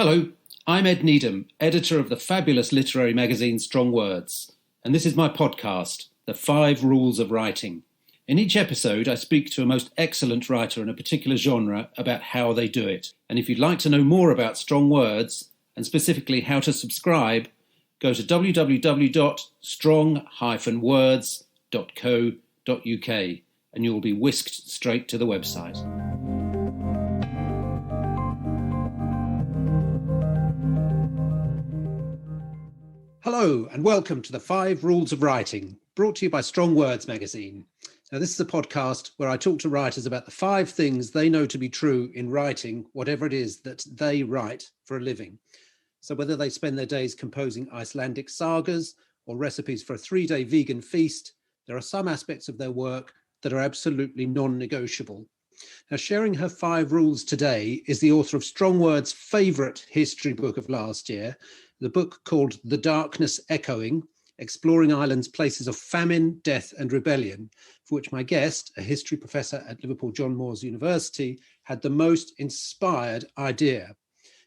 Hello, I'm Ed Needham, editor of the fabulous literary magazine Strong Words, and this is my podcast, The 5 Rules of Writing. In each episode, I speak to a most excellent writer in a particular genre about how they do it. And if you'd like to know more about Strong Words, and specifically how to subscribe, go to www.strong-words.co.uk and you'll be whisked straight to the website. Hello and welcome to the 5 Rules of Writing, brought to you by Strong Words magazine. Now, this is a podcast where I talk to writers about the 5 things they know to be true in writing, whatever it is that they write for a living. So whether they spend their days composing Icelandic sagas or recipes for a 3-day vegan feast, there are some aspects of their work that are absolutely non-negotiable. Now, sharing her 5 rules today is the author of Strong Words' favourite history book of last year, the book called The Darkness Echoing, Exploring Ireland's Places of Famine, Death and Rebellion, for which my guest, a history professor at Liverpool John Moores University, had the most inspired idea.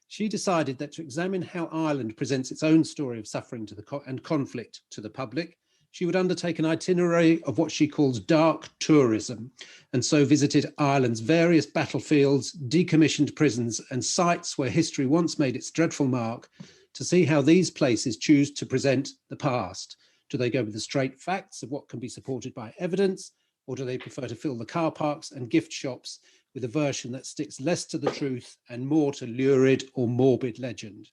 She decided that to examine how Ireland presents its own story of suffering and conflict to the public, she would undertake an itinerary of what she calls dark tourism, and so visited Ireland's various battlefields, decommissioned prisons and sites where history once made its dreadful mark, to see how these places choose to present the past. Do they go with the straight facts of what can be supported by evidence, or do they prefer to fill the car parks and gift shops with a version that sticks less to the truth and more to lurid or morbid legend?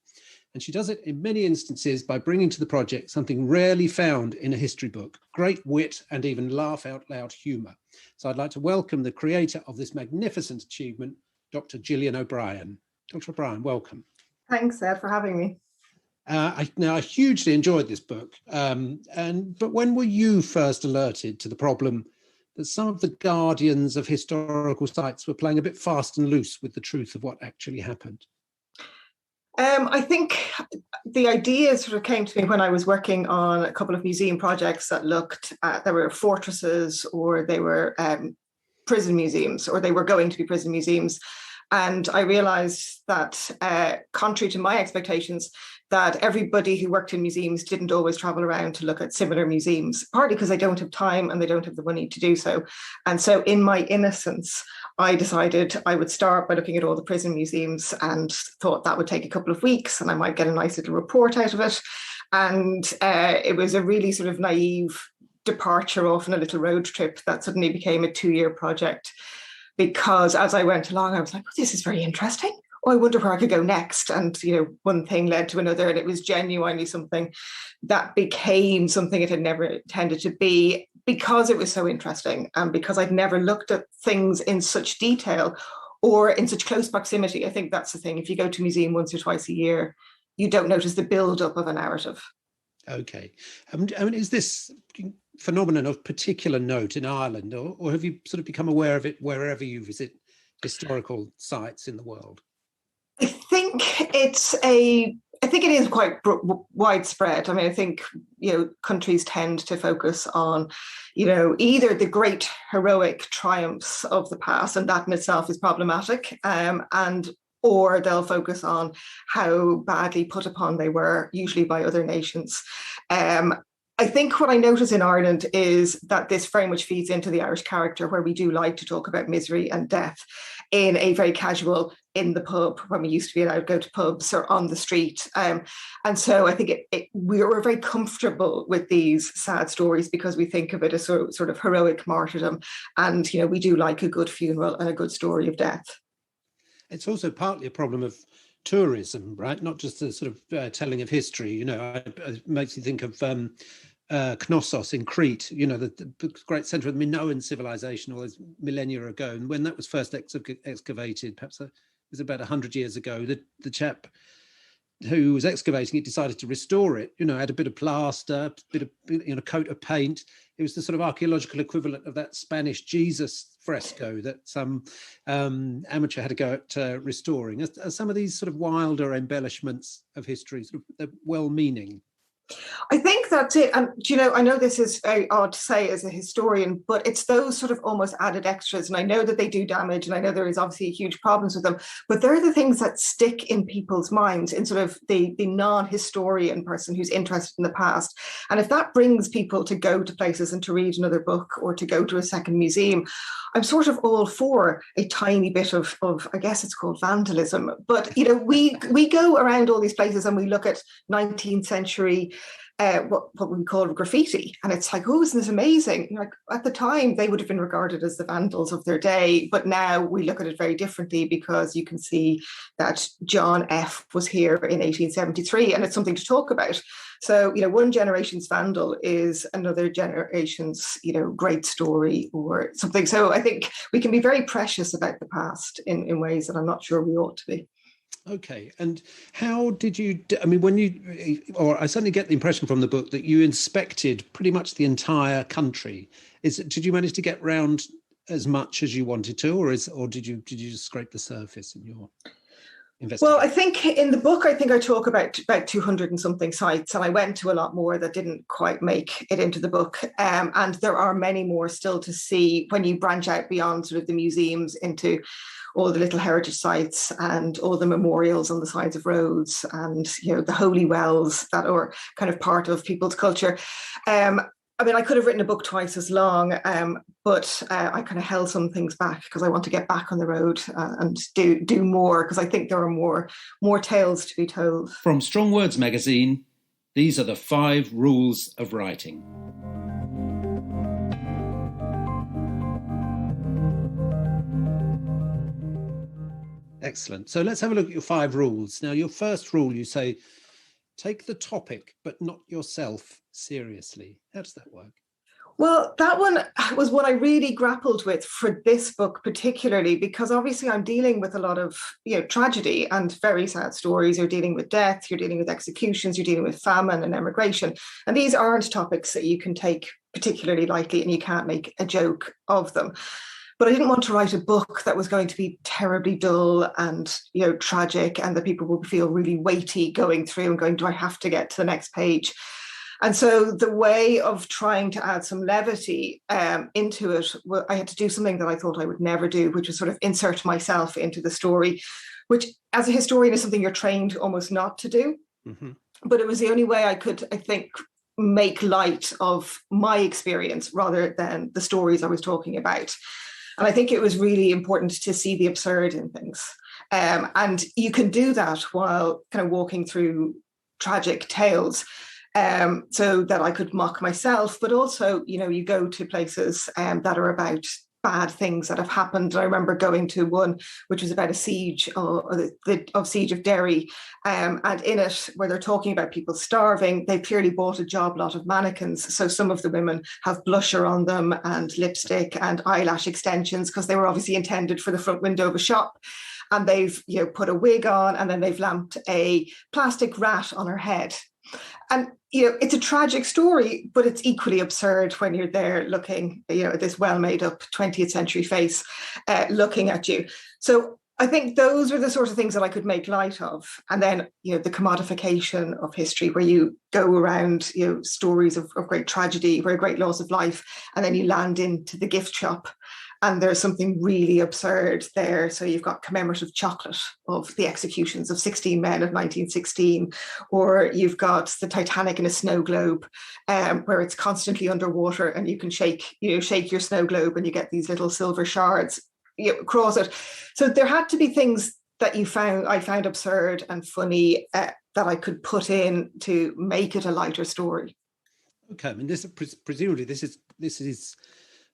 And she does it in many instances by bringing to the project something rarely found in a history book, great wit and even laugh out loud humour. So I'd like to welcome the creator of this magnificent achievement, Dr Gillian O'Brien. Dr O'Brien, welcome. Thanks, Ed, for having me. I hugely enjoyed this book, but when were you first alerted to the problem that some of the guardians of historical sites were playing a bit fast and loose with the truth of what actually happened? I think the idea sort of came to me when I was working on a couple of museum projects that looked at, there were fortresses or they were prison museums, or they were going to be prison museums. And I realized that, contrary to my expectations, that everybody who worked in museums didn't always travel around to look at similar museums, partly because they don't have time and they don't have the money to do so. And so in my innocence, I decided I would start by looking at all the prison museums and thought that would take a couple of weeks and I might get a nice little report out of it. And it was a really sort of naive departure off on a little road trip that suddenly became a 2-year project. Because as I went along, I was like, oh, this is very interesting. Oh, I wonder where I could go next. And, one thing led to another, and it was genuinely something that became something it had never intended to be, because it was so interesting and because I'd never looked at things in such detail or in such close proximity. I think that's the thing. If you go to a museum once or twice a year, you don't notice the build-up of a narrative. Okay. Is this phenomenon of particular note in Ireland, or have you sort of become aware of it wherever you visit historical sites in the world? I think it is quite widespread. I mean, I think, countries tend to focus on, either the great heroic triumphs of the past, and that in itself is problematic, or they'll focus on how badly put upon they were, usually by other nations. I think what I notice in Ireland is that this very much feeds into the Irish character, where we do like to talk about misery and death in a very casual, in the pub, when we used to be allowed to go to pubs, or on the street. And so I think we're very comfortable with these sad stories because we think of it as sort of heroic martyrdom. And, we do like a good funeral and a good story of death. It's also partly a problem of tourism, right? Not just the sort of telling of history. It makes you think of Knossos in Crete, the great centre of the Minoan civilization all those millennia ago. And when that was first excavated, perhaps it was about 100 years ago, the chap who was excavating it decided to restore it, add a bit of plaster, a coat of paint. It was the sort of archaeological equivalent of that Spanish Jesus fresco that some amateur had to go at restoring. Are some of these sort of wilder embellishments of history sort of well-meaning? I think that's it. And, I know this is very odd to say as a historian, but it's those sort of almost added extras. And I know that they do damage, and I know there is obviously huge problems with them, but they're the things that stick in people's minds, in sort of the non-historian person who's interested in the past. And if that brings people to go to places and to read another book or to go to a second museum, I'm sort of all for a tiny bit of I guess it's called vandalism. But, we go around all these places and we look at 19th century what we call graffiti. And it's like, oh, isn't this amazing? Like, at the time, they would have been regarded as the vandals of their day. But now we look at it very differently, because you can see that John F. was here in 1873, and it's something to talk about. So, one generation's vandal is another generation's, great story or something. So I think we can be very precious about the past in ways that I'm not sure we ought to be. Okay, and how did you, I certainly get the impression from the book that you inspected pretty much the entire country. Did you manage to get round as much as you wanted to, or did you just scrape the surface in your investigation? Well, I think in the book, I talk about 200 and something sites, and I went to a lot more that didn't quite make it into the book. And there are many more still to see when you branch out beyond sort of the museums into all the little heritage sites and all the memorials on the sides of roads, and the holy wells that are kind of part of people's culture. I could have written a book twice as long, but I kind of held some things back because I want to get back on the road and do more, because I think there are more tales to be told. From Strong Words magazine, these are the 5 rules of writing. Excellent. So let's have a look at your 5 rules. Now, your first rule, you say, take the topic, but not yourself seriously. How does that work? Well, that one was what I really grappled with for this book particularly, because obviously I'm dealing with a lot of tragedy and very sad stories. You're dealing with death, you're dealing with executions, you're dealing with famine and emigration. And these aren't topics that you can take particularly lightly, and you can't make a joke of them. But I didn't want to write a book that was going to be terribly dull and tragic, and that people would feel really weighty going through and going, do I have to get to the next page? And so the way of trying to add some levity into it, I had to do something that I thought I would never do, which was sort of insert myself into the story, which as a historian is something you're trained almost not to do. Mm-hmm. But it was the only way I could, I think, make light of my experience rather than the stories I was talking about. And I think it was really important to see the absurd in things. And you can do that while kind of walking through tragic tales, so that I could mock myself, but also, you go to places that are about bad things that have happened. I remember going to one which was about a siege of Siege of Derry, and in it, where they're talking about people starving, they clearly bought a job lot of mannequins. So some of the women have blusher on them and lipstick and eyelash extensions, because they were obviously intended for the front window of a shop. And they've put a wig on, and then they've lamped a plastic rat on her head. And it's a tragic story, but it's equally absurd when you're there looking, at this well-made up 20th century face looking at you. So I think those were the sort of things that I could make light of. And then, the commodification of history, where you go around, stories of great tragedy, or great loss of life, and then you land into the gift shop. And there's something really absurd there. So you've got commemorative chocolate of the executions of 16 men of 1916, or you've got the Titanic in a snow globe, where it's constantly underwater, and you can shake your snow globe, and you get these little silver shards across it. So there had to be things that I found absurd and funny that I could put in to make it a lighter story. Okay, I mean, presumably this is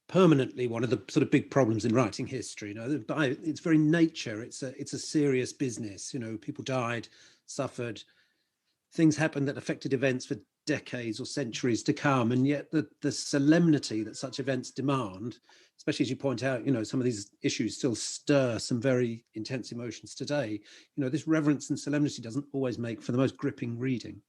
permanently one of the sort of big problems in writing history. By its very nature, it's a serious business. People died, suffered, things happened that affected events for decades or centuries to come, and yet the solemnity that such events demand, especially as you point out, some of these issues still stir some very intense emotions today. This reverence and solemnity doesn't always make for the most gripping reading.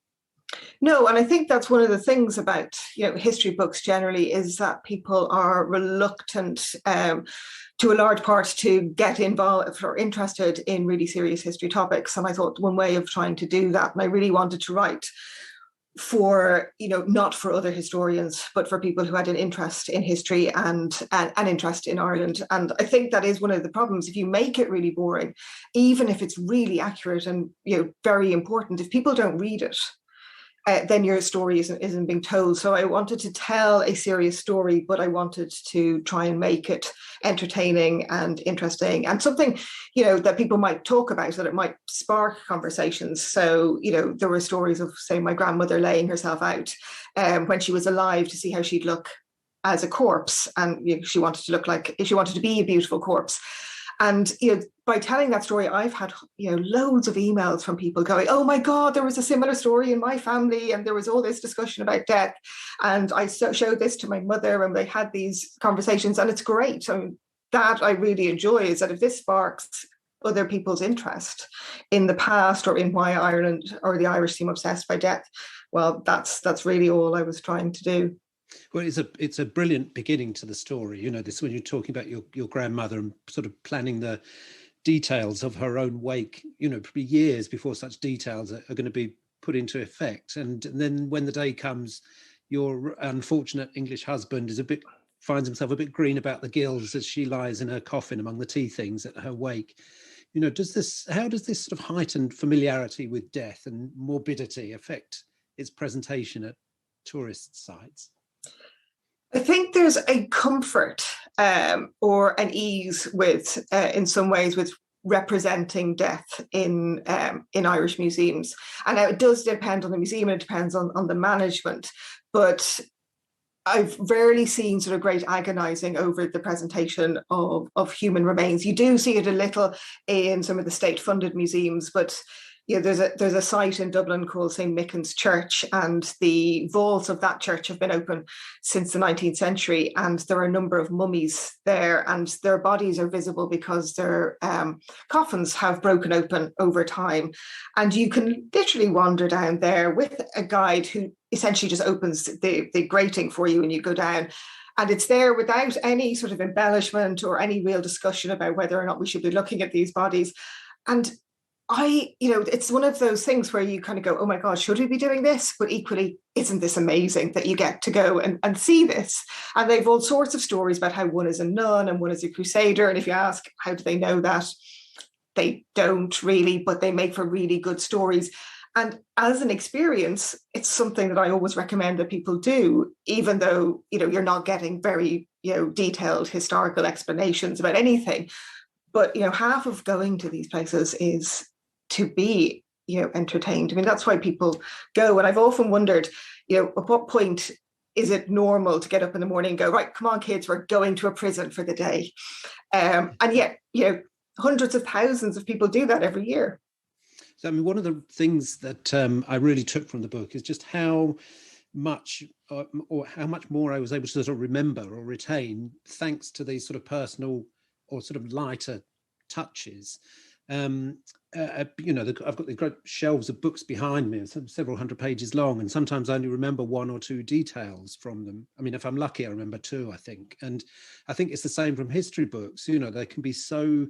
No, and I think that's one of the things about history books generally, is that people are reluctant to a large part to get involved or interested in really serious history topics. And I thought one way of trying to do that, and I really wanted to write for, not for other historians, but for people who had an interest in history and an interest in Ireland. And I think that is one of the problems. If you make it really boring, even if it's really accurate and very important, if people don't read it, then your story isn't being told. So I wanted to tell a serious story, but I wanted to try and make it entertaining and interesting and something, that people might talk about, that it might spark conversations. So, there were stories of, say, my grandmother laying herself out when she was alive to see how she'd look as a corpse. And she wanted to be a beautiful corpse. And by telling that story, I've had loads of emails from people going, "Oh my God, there was a similar story in my family, and there was all this discussion about death, and I showed this to my mother, and they had these conversations, and it's great." That I really enjoy, is that if this sparks other people's interest in the past or in why Ireland or the Irish seem obsessed by death, well, that's really all I was trying to do. Well, it's a brilliant beginning to the story. This, when you're talking about your grandmother and sort of planning the details of her own wake, probably years before such details are going to be put into effect. And then when the day comes, your unfortunate English husband finds himself a bit green about the gills as she lies in her coffin among the tea things at her wake. How does this sort of heightened familiarity with death and morbidity affect its presentation at tourist sites? I think there's a comfort or an ease with, in some ways, with representing death in Irish museums. And now it does depend on the museum, and it depends on the management. But I've rarely seen sort of great agonizing over the presentation of human remains. You do see it a little in some of the state-funded museums, but there's a site in Dublin called St. Michan's Church, and the vaults of that church have been open since the 19th century, and there are a number of mummies there, and their bodies are visible because their coffins have broken open over time. And you can literally wander down there with a guide who essentially just opens the grating for you, and you go down. And it's there without any sort of embellishment or any real discussion about whether or not we should be looking at these bodies. And it's one of those things where you kind of go, "Oh my God, should we be doing this?" But equally, isn't this amazing that you get to go and see this? And they've all sorts of stories about how one is a nun and one is a crusader. And if you ask, how do they know that? They don't really, but they make for really good stories. And as an experience, it's something that I always recommend that people do, even though, you're not getting very, detailed historical explanations about anything. But, half of going to these places is to be, entertained. I mean, that's why people go. And I've often wondered, at what point is it normal to get up in the morning and go, "Right, come on, kids, we're going to a prison for the day." And yet, hundreds of thousands of people do that every year. So, I mean, one of the things that I really took from the book is just how much or how much more I was able to sort of remember or retain thanks to these sort of personal or sort of lighter touches. I've got the great shelves of books behind me, several hundred pages long, and sometimes I only remember one or two details from them. I mean, if I'm lucky, I remember two, I think. And I think it's the same from history books. They can be so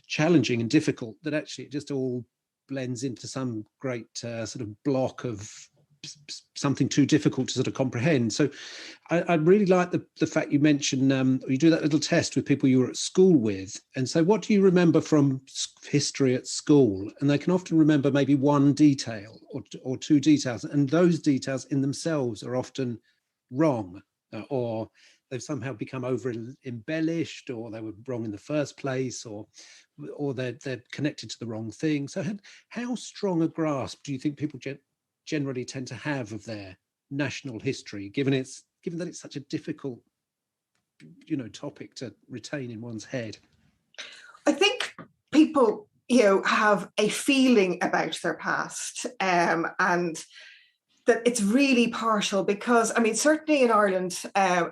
challenging and difficult that actually it just all blends into some great sort of block of something too difficult to sort of comprehend. So I really like the fact you mentioned you do that little test with people you were at school with, and so what do you remember from history at school? And they can often remember maybe one detail or two details, and those details in themselves are often wrong, or they've somehow become over embellished, or they were wrong in the first place, or they're connected to the wrong thing. So how strong a grasp do you think people generally tend to have of their national history, given that it's such a difficult topic to retain in one's head? I think people have a feeling about their past, and that it's really partial, because I mean, certainly in Ireland,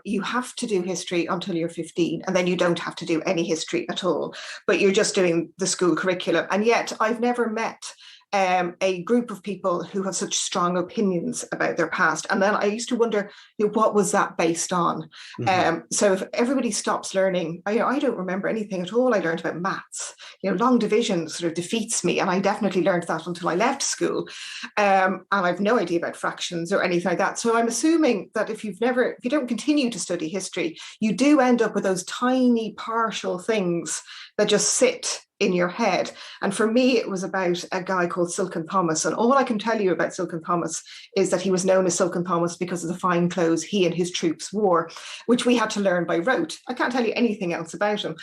you have to do history until you're 15, and then you don't have to do any history at all, but you're just doing the school curriculum. And yet I've never met a group of people who have such strong opinions about their past. And then I used to wonder, what was that based on? So if everybody stops learning, I don't remember anything at all I learned about maths. Long division sort of defeats me, and I definitely learned that until I left school. And I've no idea about fractions or anything like that. So I'm assuming that if you don't continue to study history, you do end up with those tiny partial things that just sit in your head. And for me, it was about a guy called Silken Thomas. And all I can tell you about Silken Thomas is that he was known as Silken Thomas because of the fine clothes he and his troops wore, which we had to learn by rote. I can't tell you anything else about him.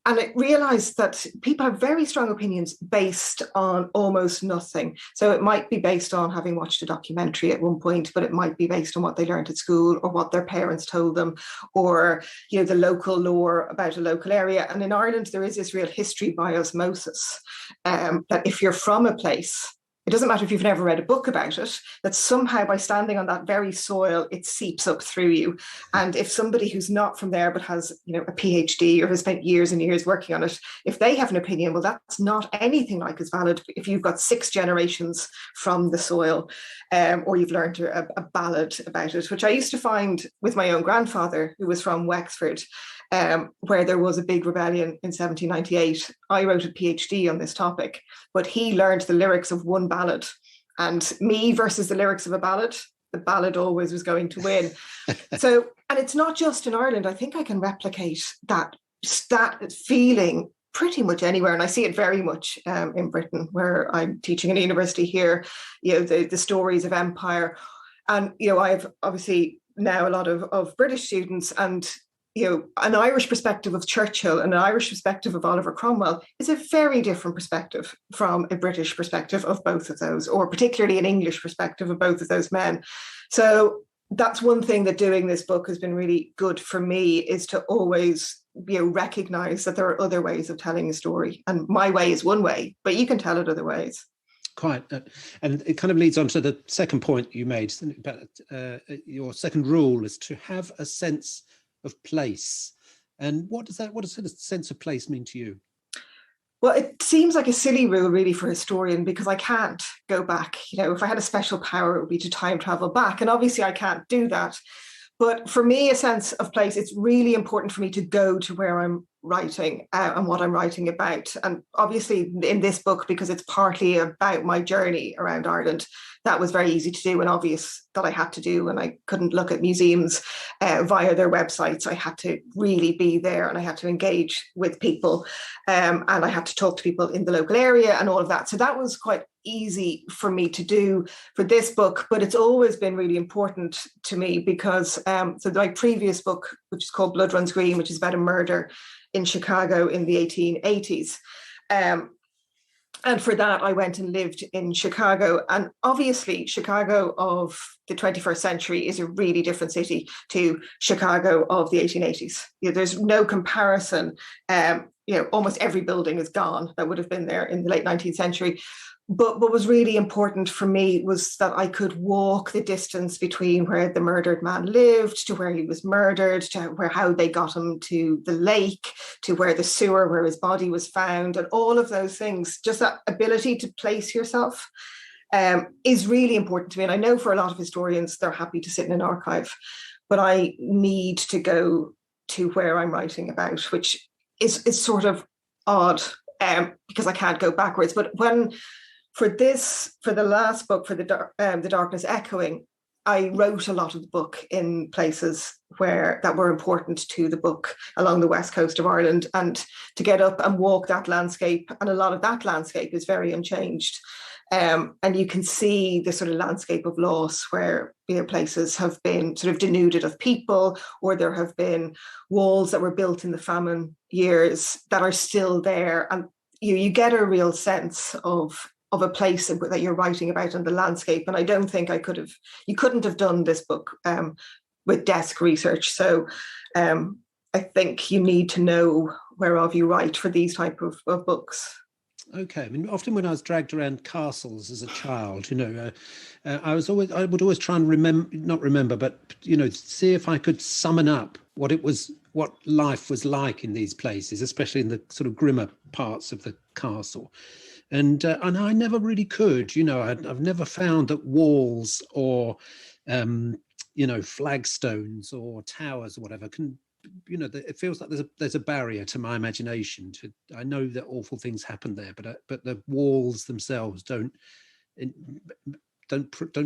And I realized that people have very strong opinions based on almost nothing. So it might be based on having watched a documentary at one point, but it might be based on what they learned at school or what their parents told them, or the local lore about a local area. And in Ireland, there is this real history by osmosis, that if you're from a place, it doesn't matter if you've never read a book about it, that somehow by standing on that very soil, it seeps up through you. And if somebody who's not from there, but has, a PhD or has spent years and years working on it, if they have an opinion, well, that's not anything like as valid if you've got 6 generations from the soil, or you've learned a ballad about it, which I used to find with my own grandfather, who was from Wexford, where there was a big rebellion in 1798. I wrote a PhD on this topic, but he learned the lyrics of one ballad, and me versus the lyrics of a ballad, the ballad always was going to win. So, and it's not just in Ireland. I think I can replicate that feeling pretty much anywhere. And I see it very much in Britain, where I'm teaching in a university here, the stories of empire. And, I have obviously now a lot of British students, and an Irish perspective of Churchill and an Irish perspective of Oliver Cromwell is a very different perspective from a British perspective of both of those, or particularly an English perspective of both of those men. So that's one thing that doing this book has been really good for me, is to always recognize that there are other ways of telling a story. And my way is one way, but you can tell it other ways. Quite. And it kind of leads on to the second point you made about your second rule is to have a sense of place. And what does a sense of place mean to you? Well, it seems like a silly rule really for a historian, because I can't go back. If I had a special power, it would be to time travel back. And obviously I can't do that. But for me, a sense of place, it's really important for me to go to where I'm writing and what I'm writing about. And obviously in this book, because it's partly about my journey around Ireland, that was very easy to do and obvious that I had to do. And I couldn't look at museums via their websites. I had to really be there, and I had to engage with people, and I had to talk to people in the local area and all of that. So that was quite easy for me to do for this book, but it's always been really important to me because so my previous book, which is called Blood Runs Green, which is about a murder in Chicago in the 1880s. And for that, I went and lived in Chicago. And obviously, Chicago of the 21st century is a really different city to Chicago of the 1880s. There's no comparison. Almost every building is gone that would have been there in the late 19th century. But what was really important for me was that I could walk the distance between where the murdered man lived to where he was murdered, to how they got him to the lake, to where the sewer where his body was found, and all of those things. Just that ability to place yourself is really important to me. And I know for a lot of historians, they're happy to sit in an archive, but I need to go to where I'm writing about, which is sort of odd because I can't go backwards. But for the last book, for the Darkness Echoing, I wrote a lot of the book in places that were important to the book along the west coast of Ireland, and to get up and walk that landscape. And a lot of that landscape is very unchanged. And you can see the sort of landscape of loss where places have been sort of denuded of people, or there have been walls that were built in the famine years that are still there. And you get a real sense of a place that you're writing about and the landscape. And I don't think you couldn't have done this book with desk research. So I think you need to know whereof you write for these type of books. Okay. I mean, often when I was dragged around castles as a child, I would always try and but see if I could summon up what life was like in these places, especially in the sort of grimmer parts of the castle. And I never really could. I've never found that walls or flagstones or towers or whatever can. It feels like there's a barrier to my imagination. I know that awful things happen there, but the walls themselves don't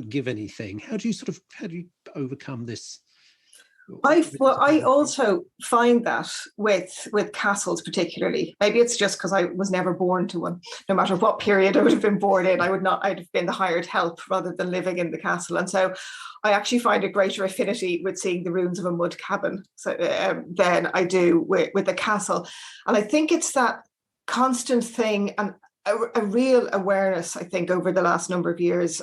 give anything. How do you overcome this? I also find that with castles particularly. Maybe it's just because I was never born to one. No matter what period I would have been born in, I'd have been the hired help rather than living in the castle. And so I actually find a greater affinity with seeing the ruins of a mud cabin than I do with the castle. And I think it's that constant thing, and a real awareness, I think, over the last number of years,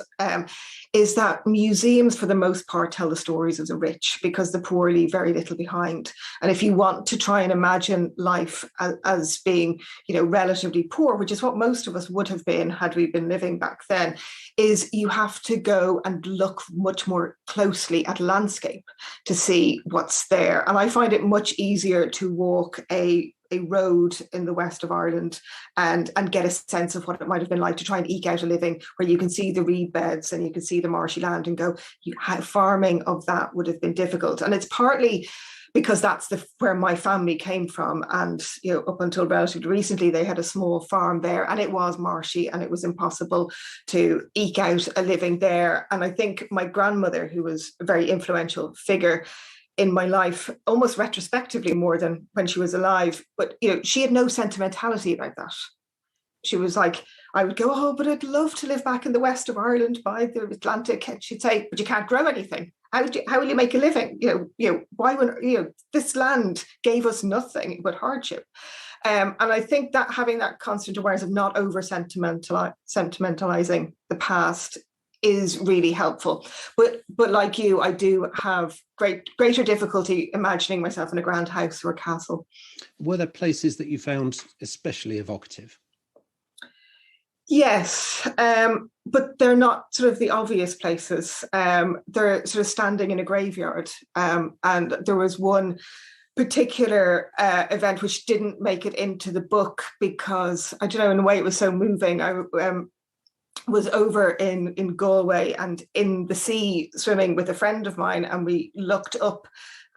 is that museums, for the most part, tell the stories of the rich because the poor leave very little behind. And if you want to try and imagine life as being, relatively poor, which is what most of us would have been had we been living back then, is you have to go and look much more closely at landscape to see what's there. And I find it much easier to walk a road in the west of Ireland and get a sense of what it might have been like to try and eke out a living, where you can see the reed beds and you can see the marshy land and go, farming of that would have been difficult. And it's partly because that's where my family came from. And, up until relatively recently, they had a small farm there and it was marshy and it was impossible to eke out a living there. And I think my grandmother, who was a very influential figure in my life, almost retrospectively more than when she was alive, but she had no sentimentality about that. She was like, I would go, oh, but I'd love to live back in the west of Ireland by the Atlantic. And she'd say, but you can't grow anything. How will you make a living? Why would this land gave us nothing but hardship. And I think that having that constant awareness of not over sentimentalizing the past is really helpful. But like you, I do have greater difficulty imagining myself in a grand house or a castle. Were there places that you found especially evocative? Yes, but they're not sort of the obvious places. They're sort of standing in a graveyard. And there was one particular event which didn't make it into the book because, I don't know, in a way it was so moving. I was over in Galway and in the sea swimming with a friend of mine, and we looked up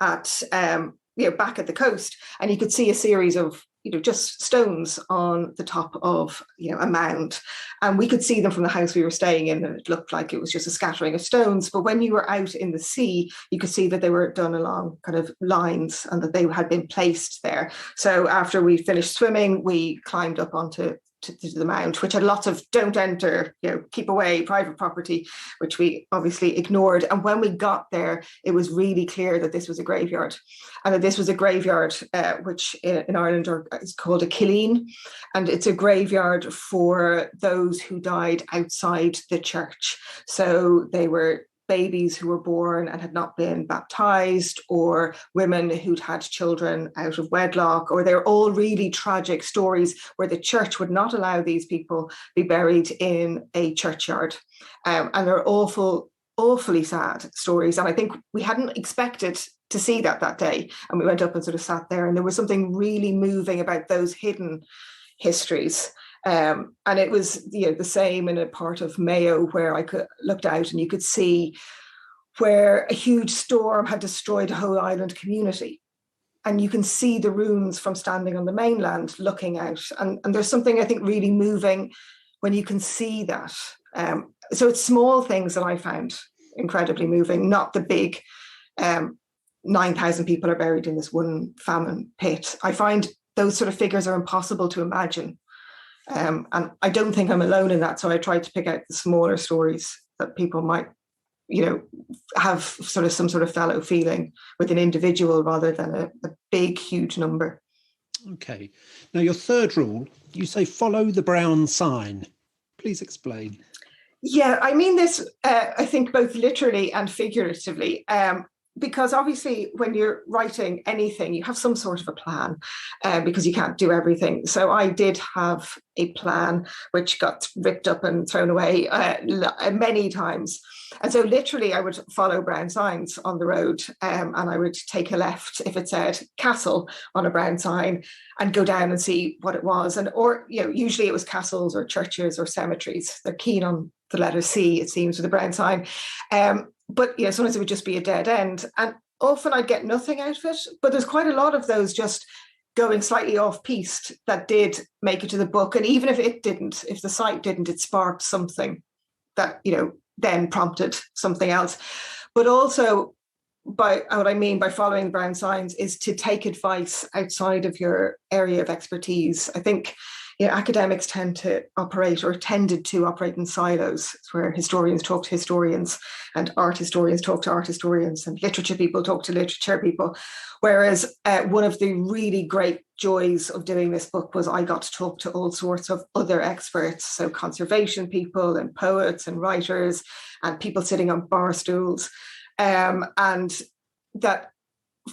at back at the coast, and you could see a series of just stones on the top of a mound, and we could see them from the house we were staying in, and it looked like it was just a scattering of stones. But when you were out in the sea, you could see that they were done along kind of lines and that they had been placed there. So after we finished swimming, we climbed up onto the mound, which had lots of don't enter, keep away, private property, which we obviously ignored. And when we got there, it was really clear that this was a graveyard, and that this was a graveyard which in Ireland is called a killeen, and it's a graveyard for those who died outside the church. So they were babies who were born and had not been baptized, or women who'd had children out of wedlock, or they're all really tragic stories where the church would not allow these people be buried in a churchyard. And they're awfully sad stories. And I think we hadn't expected to see that day. And we went up and sort of sat there, and there was something really moving about those hidden histories. And it was the same in a part of Mayo where I looked out and you could see where a huge storm had destroyed a whole island community. And you can see the ruins from standing on the mainland looking out. And there's something, I think, really moving when you can see that. So it's small things that I found incredibly moving, not the big 9,000 people are buried in this one famine pit. I find those sort of figures are impossible to imagine. And I don't think I'm alone in that. So I tried to pick out the smaller stories that people might, have sort of some sort of fellow feeling with an individual rather than a big, huge number. Okay. Now, your third rule, you say follow the brown sign. Please explain. Yeah, I mean this, I think both literally and figuratively. because obviously when you're writing anything, you have some sort of a plan, because you can't do everything. So I did have a plan, which got ripped up and thrown away many times. And so literally I would follow brown signs on the road, and I would take a left if it said castle on a brown sign and go down and see what it was. And or, you know, usually it was castles or churches or cemeteries. They're keen on the letter C, it seems, with a brown sign. But you know, sometimes it would just be a dead end. And often I'd get nothing out of it. But there's quite a lot of those just going slightly off piste that did make it to the book. And even if it didn't, if the site didn't, it sparked something that, you know, then prompted something else. But also, by what I mean by following the brown signs is to take advice outside of your area of expertise. I think, you know, academics tended to operate in silos. It's where historians talk to historians and art historians talk to art historians and literature people talk to literature people. Whereas one of the really great joys of doing this book was I got to talk to all sorts of other experts, so conservation people and poets and writers and people sitting on bar stools. And that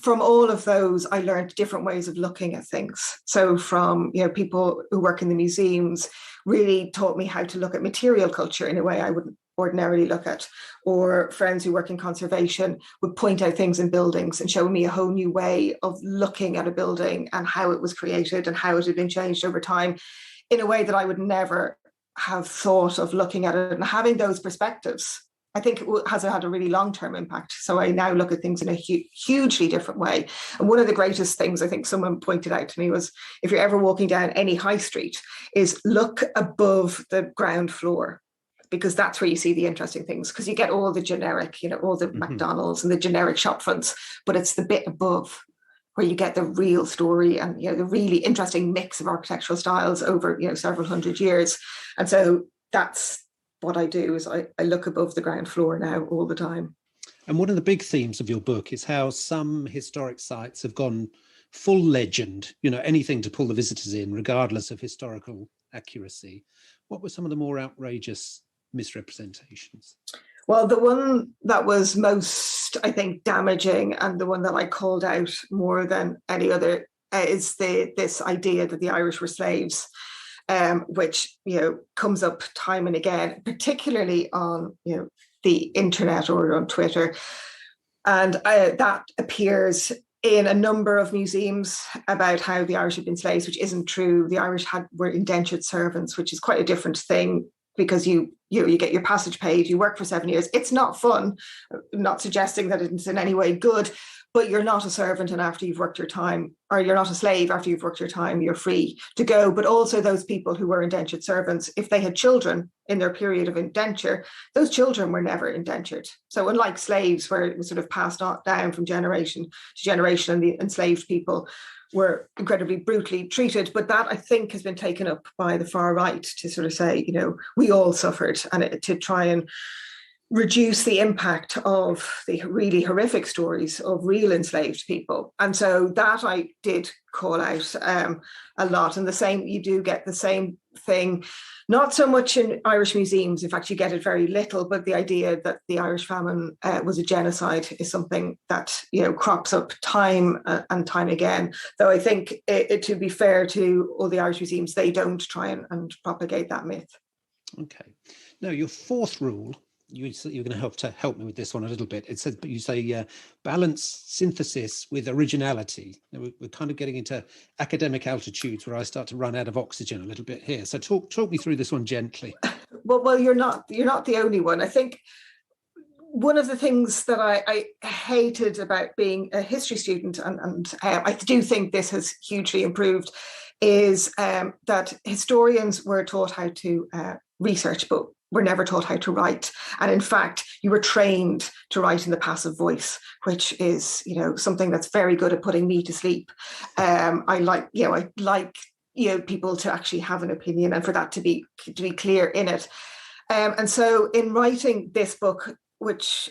from all of those, I learned different ways of looking at things. So from, you know, people who work in the museums really taught me how to look at material culture in a way I wouldn't ordinarily look at, or friends who work in conservation would point out things in buildings and show me a whole new way of looking at a building and how it was created and how it had been changed over time in a way that I would never have thought of looking at it. And having those perspectives, I think it has had a really long-term impact. So I now look at things in a hugely different way. And one of the greatest things I think someone pointed out to me was, if you're ever walking down any high street, is look above the ground floor, because that's where you see the interesting things, because you get all the generic, you know, all the McDonald's and the generic shop fronts, but it's the bit above where you get the real story and, you know, the really interesting mix of architectural styles over, you know, several hundred years. And so that's what I do, is I look above the ground floor now all the time. And one of the big themes of your book is how some historic sites have gone full legend, you know, anything to pull the visitors in, regardless of historical accuracy. What were some of the more outrageous misrepresentations? Well, the one that was most, I think, damaging, and the one that I called out more than any other, is this idea that the Irish were slaves. Which, you know, comes up time and again, particularly on, you know, the internet or on Twitter. And that appears in a number of museums about how the Irish have been slaves, which isn't true. The Irish were indentured servants, which is quite a different thing, because you get your passage paid, you work for 7 years. It's not fun, I'm not suggesting that it's in any way good, but you're not a servant, and after you've worked your time, or you're not a slave, after you've worked your time, you're free to go. But also those people who were indentured servants, if they had children in their period of indenture, those children were never indentured. So unlike slaves, where it was sort of passed on down from generation to generation, and the enslaved people were incredibly brutally treated. But that, I think, has been taken up by the far right to sort of say, you know, we all suffered, and to try and reduce the impact of the really horrific stories of real enslaved people. And so that I did call out a lot. And the same, you do get the same thing, not so much in Irish museums. In fact, you get it very little, but the idea that the Irish famine was a genocide is something that, you know, crops up time and time again. Though I think, to be fair to all the Irish museums, they don't try and propagate that myth. Okay. Now, your fourth rule, you're going to help me with this one a little bit. It says, you say, balance synthesis with originality. Now, we're kind of getting into academic altitudes where I start to run out of oxygen a little bit here. So talk me through this one gently. Well, you're not the only one. I think one of the things that I hated about being a history student, and I do think this has hugely improved, is that historians were taught how to research, but were never taught how to write. And in fact, you were trained to write in the passive voice, which is, you know, something that's very good at putting me to sleep. I like people to actually have an opinion, and for that to be clear in it. And so in writing this book, which,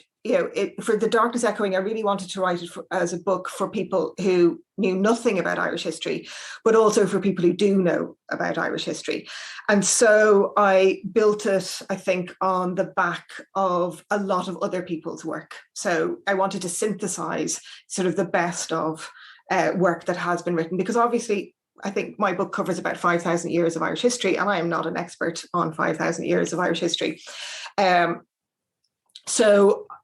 for The Darkness Echoing, I really wanted to write it as a book for people who knew nothing about Irish history, but also for people who do know about Irish history. And so I built it, I think, on the back of a lot of other people's work. So I wanted to synthesize sort of the best of work that has been written, because obviously I think my book covers about 5,000 years of Irish history, and I am not an expert on 5,000 years of Irish history.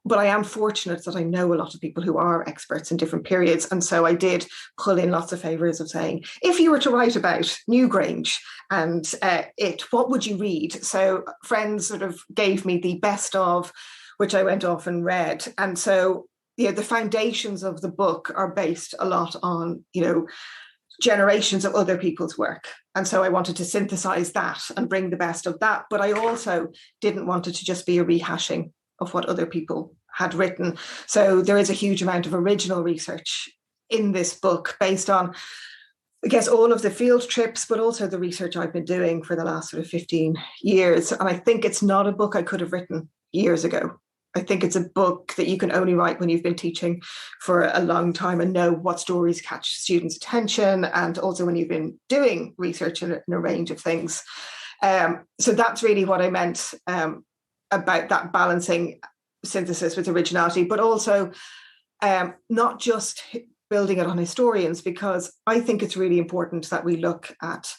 But I am fortunate that I know a lot of people who are experts in different periods. And so I did pull in lots of favours of saying, if you were to write about Newgrange and what would you read? So friends sort of gave me the best of, which I went off and read. And so, the foundations of the book are based a lot on, generations of other people's work. And so I wanted to synthesize that and bring the best of that. But I also didn't want it to just be a rehashing of what other people had written. So there is a huge amount of original research in this book based on, I guess, all of the field trips, but also the research I've been doing for the last sort of 15 years. And I think it's not a book I could have written years ago. I think it's a book that you can only write when you've been teaching for a long time and know what stories catch students' attention, and also when you've been doing research in a range of things. So that's really what I meant about that balancing synthesis with originality, but also not just building it on historians, because I think it's really important that we look at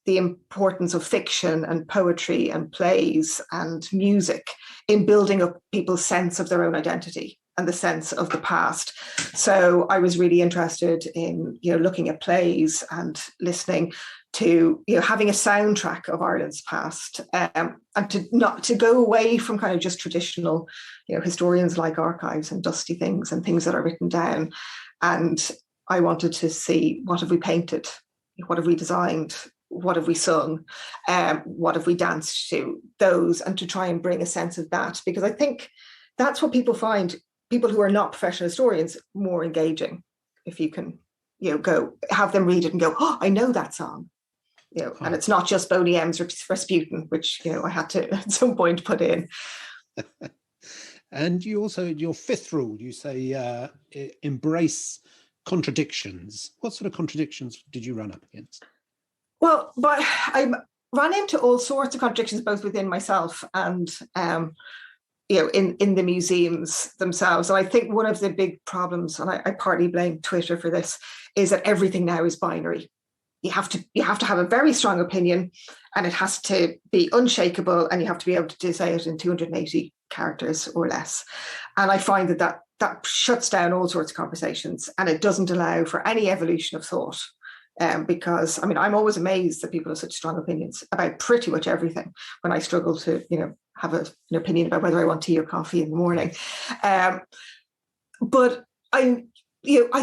the importance of fiction and poetry and plays and music in building up people's sense of their own identity and the sense of the past. So I was really interested in, looking at plays and listening to, having a soundtrack of Ireland's past, and to go away from kind of just traditional, historians like archives and dusty things and things that are written down. And I wanted to see, what have we painted? What have we designed? What have we sung? What have we danced to? Those, and to try and bring a sense of that, because I think that's what people find, people who are not professional historians, more engaging. If you can, go have them read it and go, oh, I know that song. And it's not just Boney M's Rasputin, which I had to at some point put in. And you also, your fifth rule, you say embrace contradictions. What sort of contradictions did you run up against? Well, but I ran into all sorts of contradictions, both within myself and, in the museums themselves. And I think one of the big problems, and I partly blame Twitter for this, is that everything now is binary. You have to have a very strong opinion, and it has to be unshakable, and you have to be able to say it in 280 characters or less. And I find that shuts down all sorts of conversations, and it doesn't allow for any evolution of thought. Because I'm always amazed that people have such strong opinions about pretty much everything, when I struggle to have an opinion about whether I want tea or coffee in the morning. But I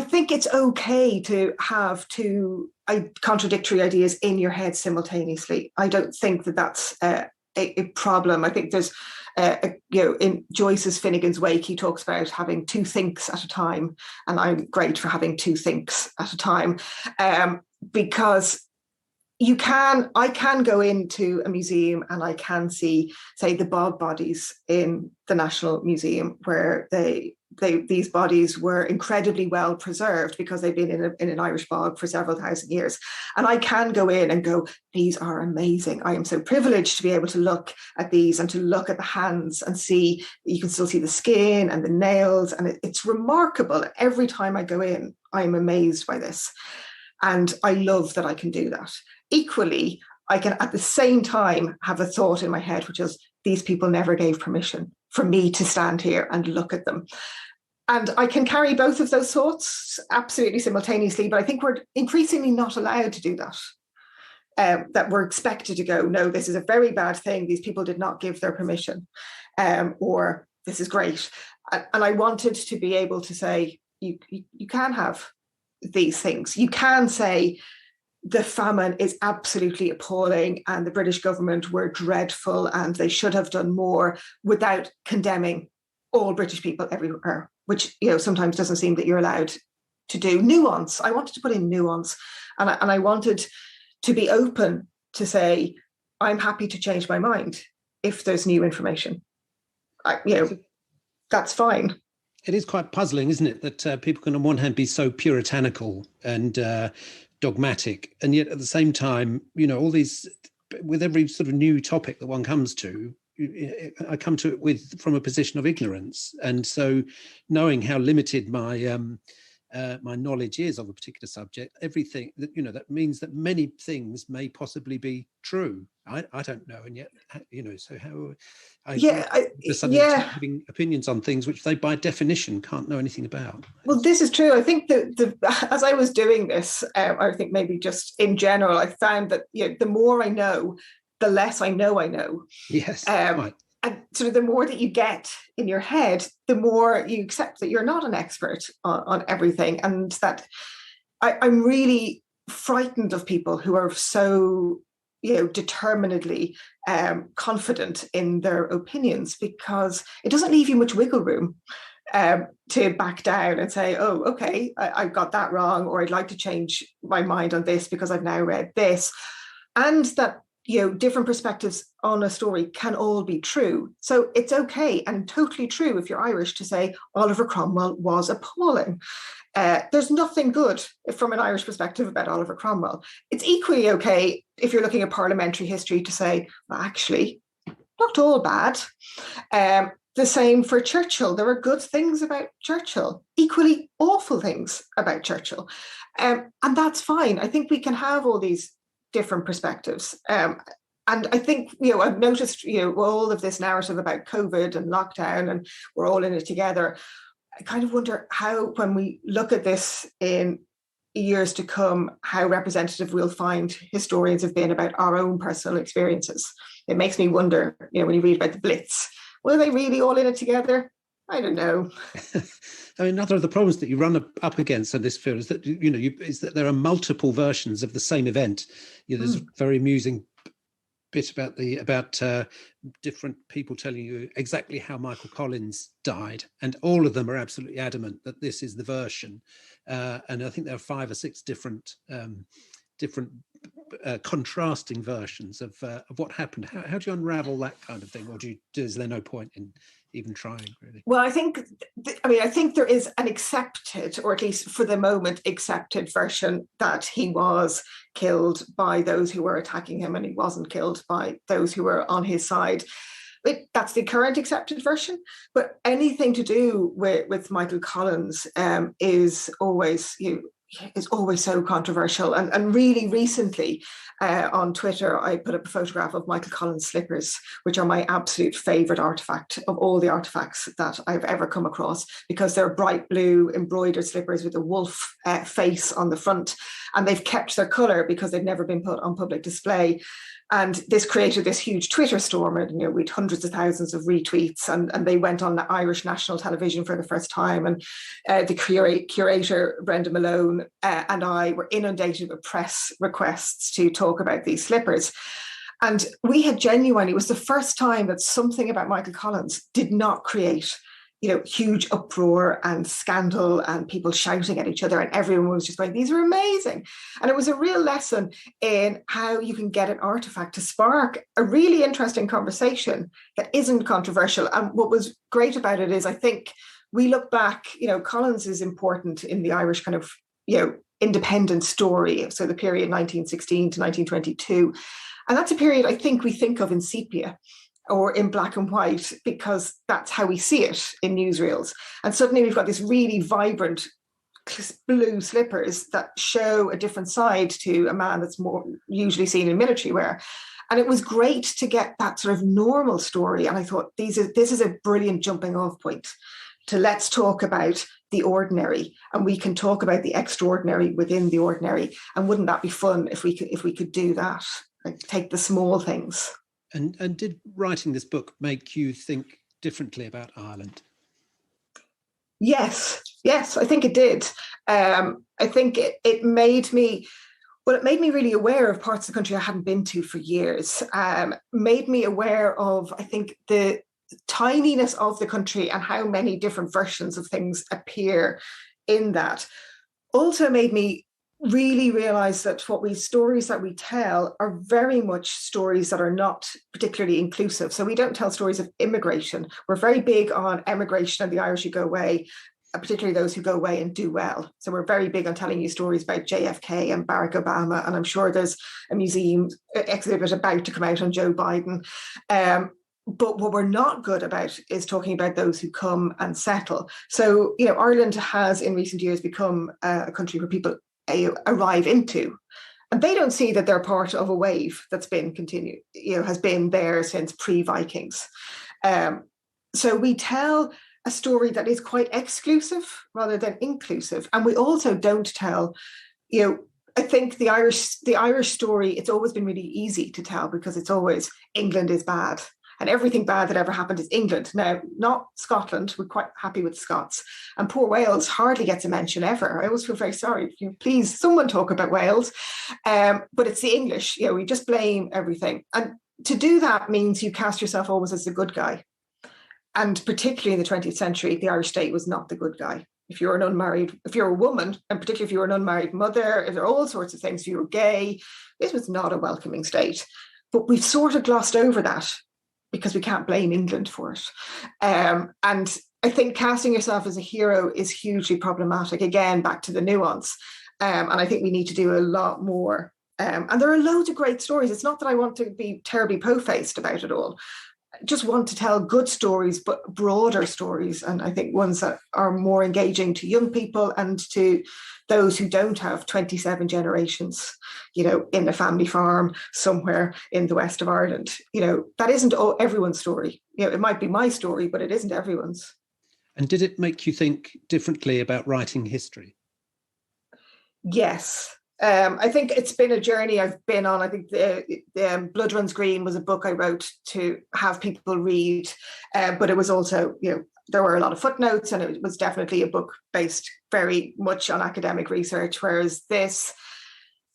think it's okay to have two contradictory ideas in your head simultaneously. I don't think that that's a problem. I think there's in Joyce's Finnegan's Wake, he talks about having two thinks at a time, and I'm great for having two thinks at a time, because I can go into a museum and I can see, say, the bog bodies in the National Museum, where these bodies were incredibly well preserved because they've been in an Irish bog for several thousand years. And I can go in and go, these are amazing. I am so privileged to be able to look at these and to look at the hands and see, you can still see the skin and the nails. And it's remarkable. Every time I go in, I'm amazed by this. And I love that I can do that. Equally, I can at the same time have a thought in my head, which is, these people never gave permission for me to stand here and look at them. And I can carry both of those thoughts absolutely simultaneously, but I think we're increasingly not allowed to do that. That we're expected to go, no, this is a very bad thing. These people did not give their permission, or this is great. And I wanted to be able to say, you can have these things. You can say, the famine is absolutely appalling and the British government were dreadful and they should have done more, without condemning all British people everywhere, which sometimes doesn't seem that you're allowed to do. Nuance. I wanted to put in nuance, and I wanted to be open to say, I'm happy to change my mind if there's new information. that's fine. It is quite puzzling, isn't it, that people can on one hand be so puritanical and dogmatic, and yet at the same time, all these, with every sort of new topic that one comes to, I come to it from a position of ignorance. And so knowing how limited my knowledge is of a particular subject, everything that means that many things may possibly be true. I don't know, and yet so how having opinions on things which they by definition can't know anything about. Well, this is true. I think that as I was doing this, I think maybe just in general, I found that the more I know, the less I know. Yes, right. And sort of the more that you get in your head, the more you accept that you're not an expert on everything. And that I'm really frightened of people who are so, determinedly confident in their opinions, because it doesn't leave you much wiggle room to back down and say, oh, okay, I got that wrong, or I'd like to change my mind on this because I've now read this. And that different perspectives on a story can all be true. So it's okay and totally true if you're Irish to say Oliver Cromwell was appalling. There's nothing good from an Irish perspective about Oliver Cromwell. It's equally okay if you're looking at parliamentary history to say, well, actually, not all bad. The same for Churchill. There are good things about Churchill, equally awful things about Churchill. And that's fine. I think we can have all these different perspectives. And I think, I've noticed, all of this narrative about COVID and lockdown and we're all in it together. I kind of wonder how, when we look at this in years to come, how representative we'll find historians have been about our own personal experiences. It makes me wonder, when you read about the Blitz, were they really all in it together? I don't know. I mean, another of the problems that you run up against in this field is that is that there are multiple versions of the same event. There's a very amusing bit about different people telling you exactly how Michael Collins died, and all of them are absolutely adamant that this is the version. And I think there are 5 or 6 different contrasting versions of what happened. How do you unravel that kind of thing, or is there no point in even trying, really? Well, I think there is an accepted, or at least for the moment accepted, version that he was killed by those who were attacking him and he wasn't killed by those who were on his side. That's the current accepted version. But anything to do with Michael Collins is always so controversial. And really recently on Twitter, I put up a photograph of Michael Collins' slippers, which are my absolute favourite artefact of all the artefacts that I've ever come across, because they're bright blue embroidered slippers with a wolf face on the front. And they've kept their colour because they've never been put on public display. And this created this huge Twitter storm, and with hundreds of thousands of retweets, and they went on the Irish national television for the first time. And the curator, Brenda Malone, and I were inundated with press requests to talk about these slippers. And we had genuinely, it was the first time that something about Michael Collins did not create huge uproar and scandal and people shouting at each other, and everyone was just going, these are amazing. And it was a real lesson in how you can get an artifact to spark a really interesting conversation that isn't controversial. And what was great about it is, I think we look back, Collins is important in the Irish kind of, independent story. So the period 1916 to 1922. And that's a period I think we think of in sepia or in black and white, because that's how we see it in newsreels. And suddenly we've got this really vibrant blue slippers that show a different side to a man that's more usually seen in military wear. And it was great to get that sort of normal story. And I thought, this is a brilliant jumping off point to let's talk about the ordinary, and we can talk about the extraordinary within the ordinary. And wouldn't that be fun if we could do that, like take the small things? And did writing this book make you think differently about Ireland? Yes, I think it did. I think it made me really aware of parts of the country I hadn't been to for years. Made me aware of, I think, the tininess of the country and how many different versions of things appear in that. Also made me really realize that stories that we tell are very much stories that are not particularly inclusive. So we don't tell stories of immigration. We're very big on emigration and the Irish who go away, particularly those who go away and do well. So we're very big on telling you stories about JFK and Barack Obama, and I'm sure there's a museum exhibit about to come out on Joe Biden. But what we're not good about is talking about those who come and settle. So, Ireland has in recent years become a country where people arrive into, and they don't see that they're part of a wave that's been continued, has been there since pre-Vikings. So we tell a story that is quite exclusive rather than inclusive. And we also don't tell, I think the Irish story, it's always been really easy to tell because it's always England is bad. And everything bad that ever happened is England. Now, not Scotland. We're quite happy with Scots. And poor Wales hardly gets a mention ever. I always feel very sorry. Please, someone talk about Wales. But it's the English. We just blame everything. And to do that means you cast yourself always as the good guy. And particularly in the 20th century, the Irish state was not the good guy. If you're a woman, and particularly if you were an unmarried mother, if there are all sorts of things, if you were gay, this was not a welcoming state. But we've sort of glossed over that, because we can't blame England for it. And I think casting yourself as a hero is hugely problematic. Again, back to the nuance. And I think we need to do a lot more. And there are loads of great stories. It's not that I want to be terribly po-faced about it all. I just want to tell good stories, but broader stories. And I think ones that are more engaging to young people and to those who don't have 27 generations, in a family farm somewhere in the west of Ireland. That isn't everyone's story. It might be my story, but it isn't everyone's. And did it make you think differently about writing history? Yes. I think it's been a journey I've been on. I think the Blood Runs Green was a book I wrote to have people read, but it was also, there were a lot of footnotes, and it was definitely a book based very much on academic research, whereas this,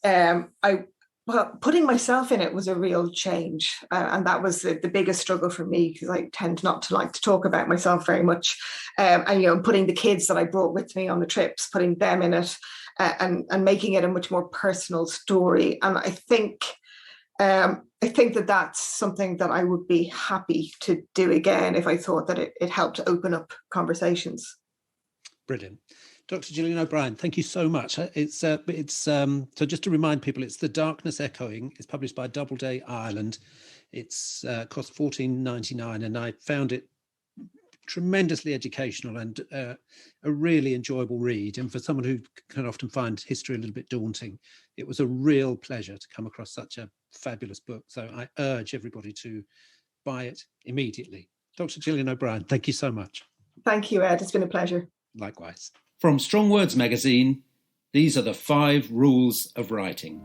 putting myself in it was a real change. And that was the biggest struggle for me, because I tend not to like to talk about myself very much. And, putting the kids that I brought with me on the trips, putting them in it, and making it a much more personal story. And I think that that's something that I would be happy to do again if I thought that it helped to open up conversations. Brilliant. Dr. Gillian O'Brien, thank you so much. So just to remind people, it's The Darkness Echoing. It's published by Doubleday, Ireland. It's cost $14.99, and I found it tremendously educational and a really enjoyable read. And for someone who can often find history a little bit daunting, it was a real pleasure to come across such a fabulous book. So I urge everybody to buy it immediately. Dr. Gillian O'Brien, thank you so much. Thank you, Ed. It's been a pleasure. Likewise. From Strong Words magazine, these are the 5 rules of writing.